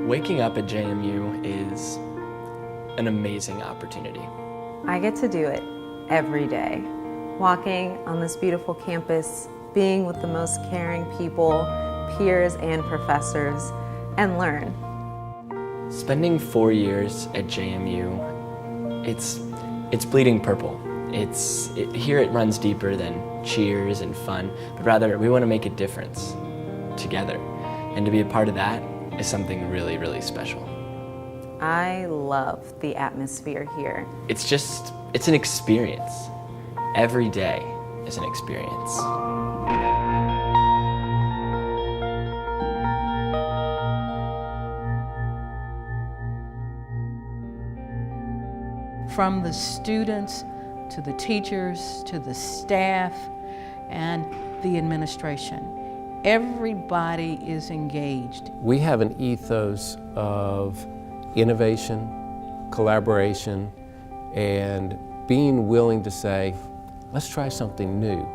Waking up at JMU is an amazing opportunity. I get to do it every day. Walking on this beautiful campus, being with the most caring people, peers and professors, and learn. Spending 4 years at JMU, it's bleeding purple. Here it runs deeper than cheers and fun, but rather we want to make a difference together. And to be a part of that is something really, really special. I love the atmosphere here. It's an experience. Every day is an experience. From the students to the teachers to the staff and the administration. Everybody is engaged. We have an ethos of innovation, collaboration, and being willing to say, let's try something new.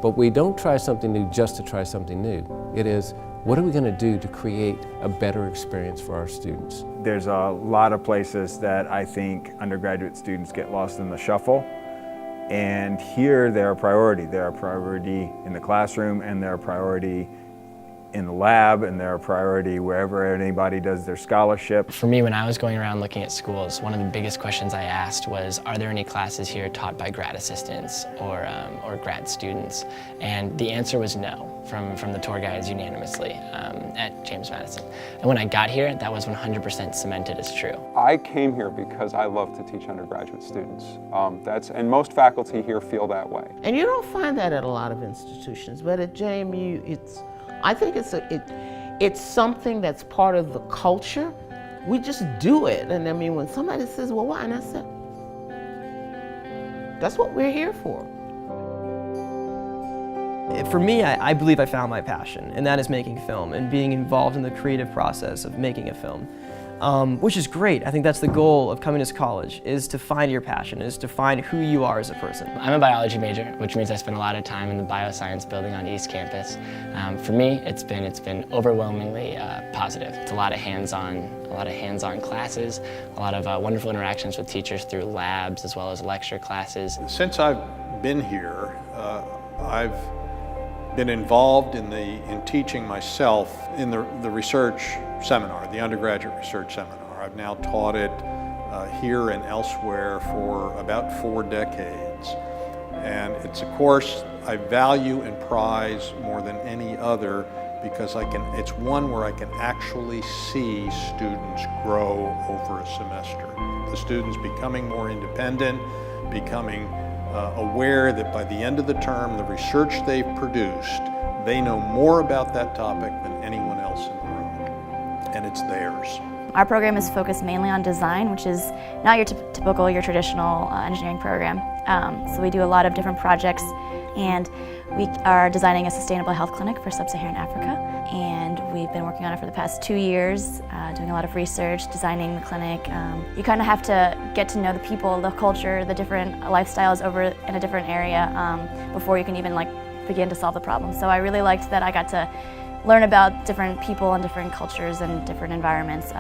But we don't try something new just to try something new. It is, what are we going to do to create a better experience for our students? There's a lot of places that I think undergraduate students get lost in the shuffle. And here they're a priority. They're a priority in the classroom, and they're a priority in the lab, and they're a priority wherever anybody does their scholarship. For me, when I was going around looking at schools, one of the biggest questions I asked was, are there any classes here taught by grad assistants or grad students? And the answer was no, from the tour guides unanimously at James Madison. And when I got here, that was 100% cemented as true. I came here because I love to teach undergraduate students. And most faculty here feel that way. And you don't find that at a lot of institutions, but at JMU, I think it's something that's part of the culture. We just do it. And I mean, when somebody says, well, why? And I said, that's what we're here for. For me, I believe I found my passion, and that is making film and being involved in the creative process of making a film, which is great. I think that's the goal of coming to college, is to find your passion, is to find who you are as a person. I'm a biology major, which means I spend a lot of time in the bioscience building on East Campus. For me, it's been overwhelmingly positive. It's a lot of hands-on classes, a lot of wonderful interactions with teachers through labs as well as lecture classes. Since I've been here, I've been involved in teaching myself in the research seminar, the undergraduate research seminar. I've now taught it here and elsewhere for about 4 decades. And it's a course I value and prize more than any other because it's one where I can actually see students grow over a semester. The students becoming more independent, becoming aware that by the end of the term, the research they've produced, they know more about that topic than anyone else in the room, and it's theirs. Our program is focused mainly on design, which is not your typical, your traditional engineering program. So we do a lot of different projects, and we are designing a sustainable health clinic for sub-Saharan Africa. And we've been working on it for the past 2 years, doing a lot of research, designing the clinic. You kind of have to get to know the people, the culture, the different lifestyles over in a different area before you can even begin to solve the problem. So I really liked that I got to learn about different people and different cultures and different environments,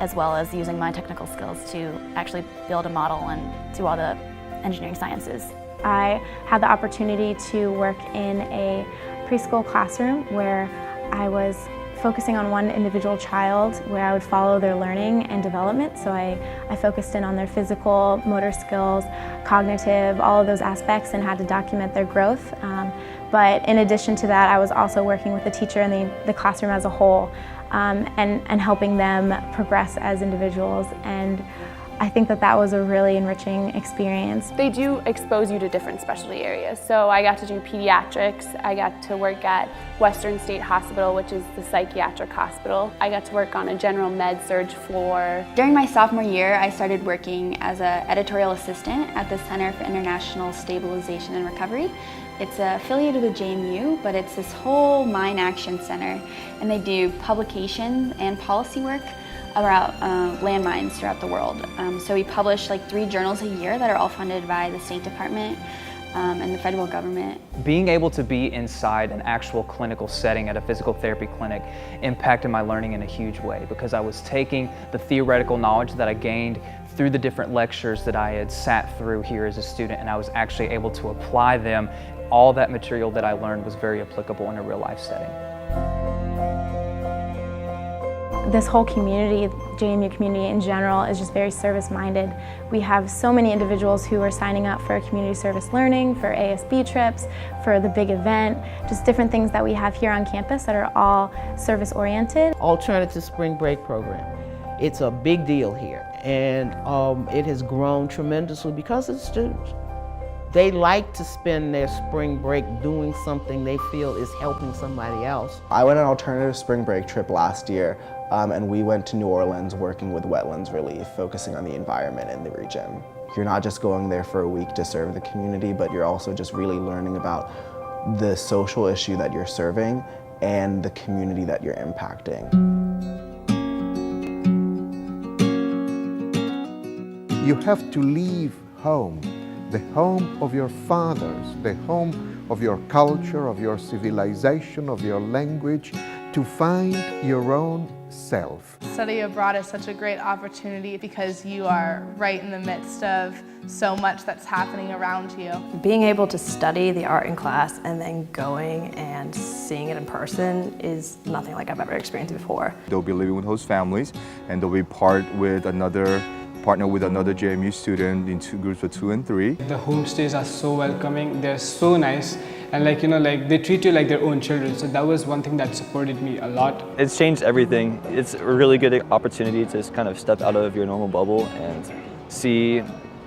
as well as using my technical skills to actually build a model and do all the engineering sciences. I had the opportunity to work in a preschool classroom where I was focusing on one individual child, where I would follow their learning and development. So I focused in on their physical, motor skills, cognitive, all of those aspects, and had to document their growth. But in addition to that, I was also working with the teacher and the classroom as a whole, and helping them progress as individuals. And I think that was a really enriching experience. They do expose you to different specialty areas. So I got to do pediatrics, I got to work at Western State Hospital, which is the psychiatric hospital. I got to work on a general med-surg floor. During my sophomore year, I started working as an editorial assistant at the Center for International Stabilization and Recovery. It's affiliated with JMU, but it's this whole mine action center, and they do publication and policy work about landmines throughout the world. So we publish 3 journals a year that are all funded by the State Department. and the federal government. Being able to be inside an actual clinical setting at a physical therapy clinic impacted my learning in a huge way, because I was taking the theoretical knowledge that I gained through the different lectures that I had sat through here as a student, and I was actually able to apply them. All that material that I learned was very applicable in a real life setting. This whole community, JMU community in general, is just very service-minded. We have so many individuals who are signing up for community service learning, for ASB trips, for the big event, just different things that we have here on campus that are all service-oriented. Alternative Spring Break Program. It's a big deal here, and it has grown tremendously because of the students. They like to spend their spring break doing something they feel is helping somebody else. I went on an alternative spring break trip last year, and we went to New Orleans working with wetlands relief, focusing on the environment in the region. You're not just going there for a week to serve the community, but you're also just really learning about the social issue that you're serving and the community that you're impacting. You have to leave home, the home of your fathers, the home of your culture, of your civilization, of your language, to find your own self. Study abroad is such a great opportunity because you are right in the midst of so much that's happening around you. Being able to study the art in class and then going and seeing it in person is nothing like I've ever experienced before. They'll be living with host families, and they'll be partner with another JMU student in groups of 2 and 3. The homestays are so welcoming, they're so nice, and they treat you like their own children. So that was one thing that supported me a lot. It's changed everything. It's a really good opportunity to just kind of step out of your normal bubble and see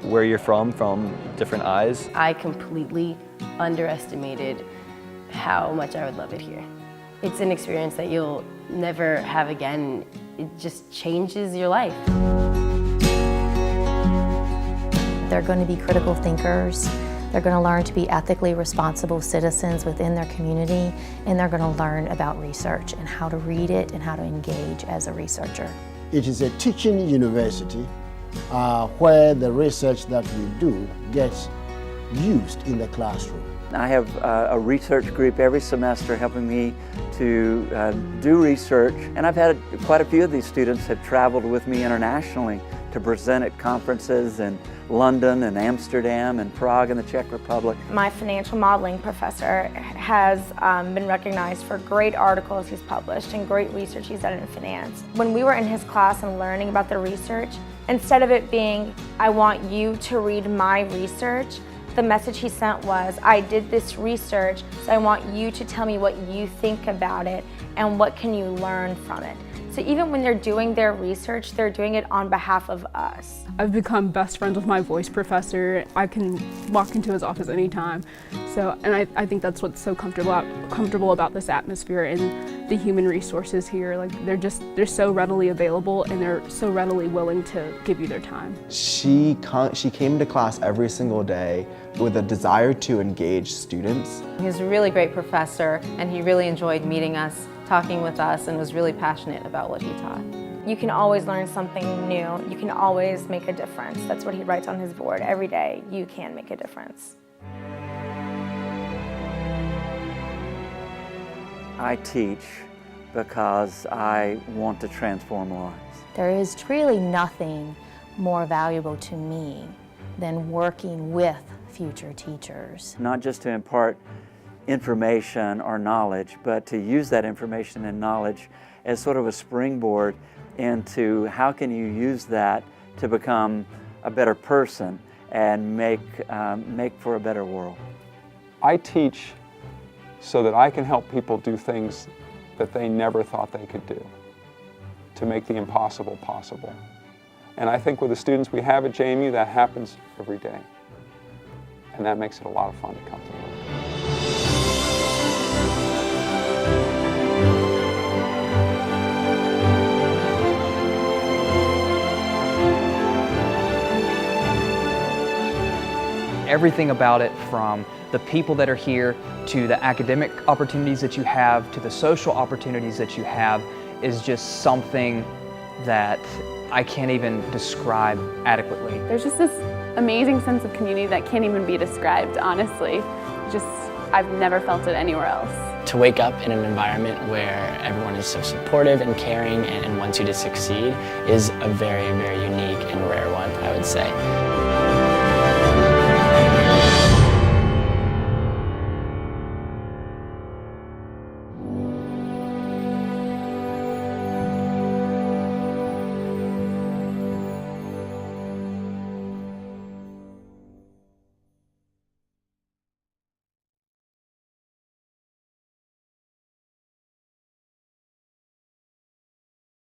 where you're from different eyes. I completely underestimated how much I would love it here. It's an experience that you'll never have again. It just changes your life. They're going to be critical thinkers. They're going to learn to be ethically responsible citizens within their community, and they're going to learn about research and how to read it and how to engage as a researcher. It is a teaching university where the research that we do gets used in the classroom. I have a research group every semester helping me to do research, and I've had quite a few of these students have traveled with me internationally to present at conferences in London and Amsterdam and Prague in the Czech Republic. My financial modeling professor has been recognized for great articles he's published and great research he's done in finance. When we were in his class and learning about the research, instead of it being, I want you to read my research, the message he sent was, I did this research, so I want you to tell me what you think about it and what can you learn from it. So even when they're doing their research, they're doing it on behalf of us. I've become best friends with my voice professor. I can walk into his office anytime. And I think that's what's so comfortable about this atmosphere and the human resources here. Like they're so readily available and they're so readily willing to give you their time. She came to class every single day with a desire to engage students. He's a really great professor, and he really enjoyed meeting us, talking with us, and was really passionate about what he taught. You can always learn something new. You can always make a difference. That's what he writes on his board. Every day, you can make a difference. I teach because I want to transform lives. There is really nothing more valuable to me than working with future teachers. Not just to impart information or knowledge, but to use that information and knowledge as sort of a springboard into how can you use that to become a better person and make for a better world. I teach so that I can help people do things that they never thought they could do, to make the impossible possible. And I think with the students we have at JMU, that happens every day. And that makes it a lot of fun to come to work. Everything about it, from the people that are here to the academic opportunities that you have to the social opportunities that you have, is just something that I can't even describe adequately. There's just this amazing sense of community that can't even be described, honestly. I've never felt it anywhere else. To wake up in an environment where everyone is so supportive and caring and wants you to succeed is a very, very unique and rare one, I would say.